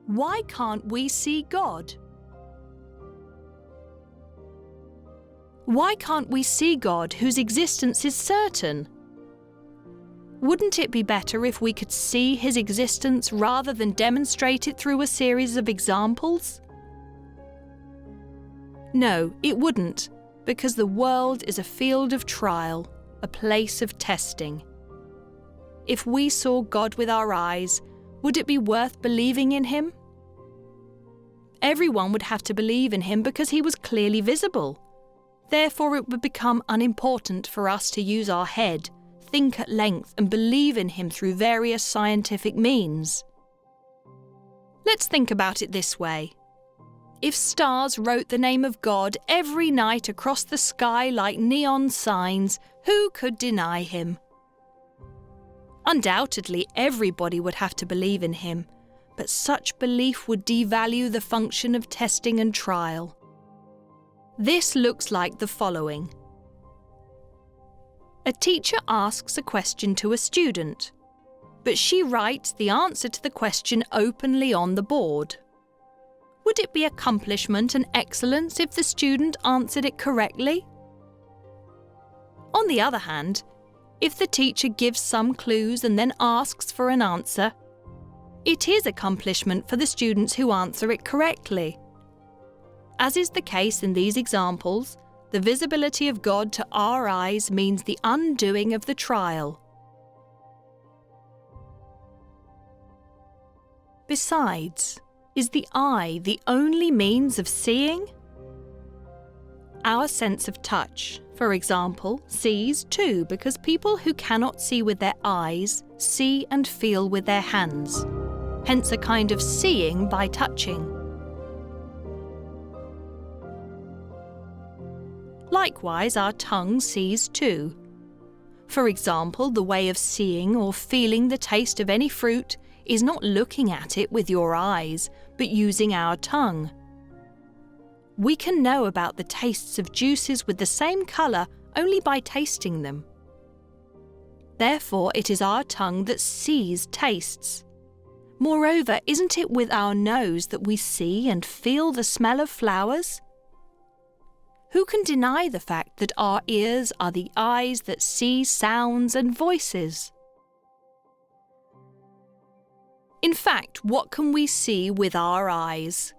Why can't we see God? Why can't we see God whose existence is certain? Wouldn't it be better if we could see His existence rather than demonstrate it through a series of examples? No, it wouldn't, because the world is a field of trial, a place of testing. If we saw God with our eyes, would it be worth believing in Him? Everyone would have to believe in Him because He was clearly visible. Therefore, it would become unimportant for us to use our head, think at length, and believe in Him through various scientific means. Let's think about it this way. If stars wrote the name of God every night across the sky like neon signs, who could deny Him? Undoubtedly, everybody would have to believe in Him, but such belief would devalue the function of testing and trial. This looks like the following. A teacher asks a question to a student, but she writes the answer to the question openly on the board. Would it be accomplishment and excellence if the student answered it correctly? On the other hand, if the teacher gives some clues and then asks for an answer, it is accomplishment for the students who answer it correctly. As is the case in these examples, the visibility of God to our eyes means the undoing of the trial. Besides, is the eye the only means of seeing? Our sense of touch, for example, sees too, because people who cannot see with their eyes see and feel with their hands, hence a kind of seeing by touching. Likewise, our tongue sees too. For example, the way of seeing or feeling the taste of any fruit is not looking at it with your eyes, but using our tongue. We can know about the tastes of juices with the same colour only by tasting them. Therefore, it is our tongue that sees tastes. Moreover, isn't it with our nose that we see and feel the smell of flowers? Who can deny the fact that our ears are the eyes that see sounds and voices? In fact, what can we see with our eyes?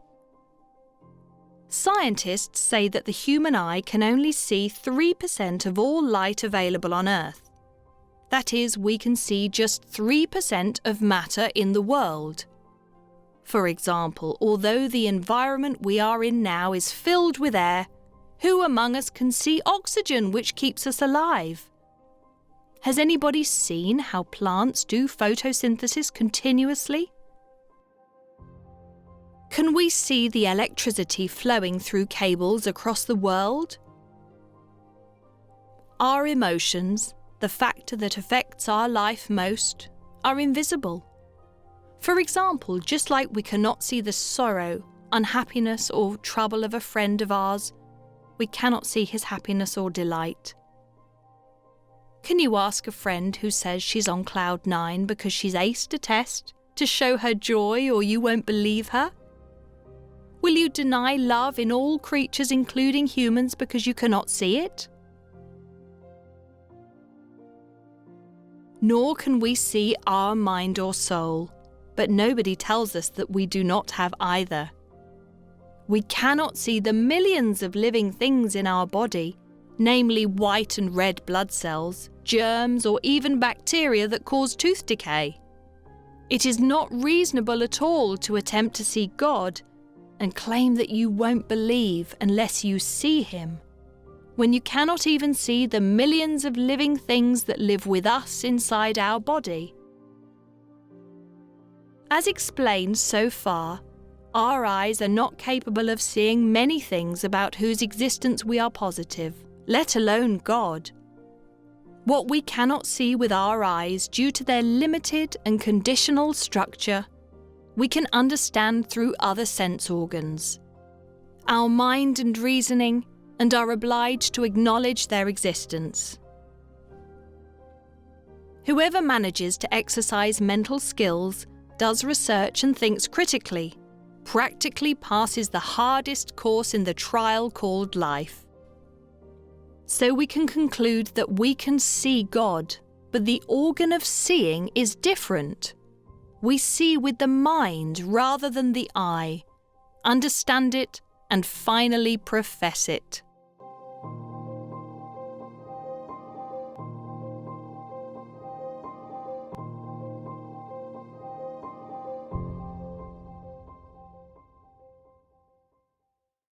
Scientists say that the human eye can only see 3% of all light available on Earth. That is, we can see just 3% of matter in the world. For example, although the environment we are in now is filled with air, who among us can see oxygen which keeps us alive? Has anybody seen how plants do photosynthesis continuously? Can we see the electricity flowing through cables across the world? Our emotions, the factor that affects our life most, are invisible. For example, just like we cannot see the sorrow, unhappiness or trouble of a friend of ours, we cannot see his happiness or delight. Can you ask a friend who says she's on cloud 9 because she's aced a test to show her joy, or you won't believe her? Will you deny love in all creatures, including humans, because you cannot see it? Nor can we see our mind or soul, but nobody tells us that we do not have either. We cannot see the millions of living things in our body, namely white and red blood cells, germs, or even bacteria that cause tooth decay. It is not reasonable at all to attempt to see God and claim that you won't believe unless you see Him, when you cannot even see the millions of living things that live with us inside our body. As explained so far, our eyes are not capable of seeing many things about whose existence we are positive, let alone God. What we cannot see with our eyes due to their limited and conditional structure, we can understand through other sense organs, our mind and reasoning, and are obliged to acknowledge their existence. Whoever manages to exercise mental skills does research and thinks critically, practically passes the hardest course in the trial called life. So we can conclude that we can see God, but the organ of seeing is different. We see with the mind rather than the eye, understand it, and finally profess it.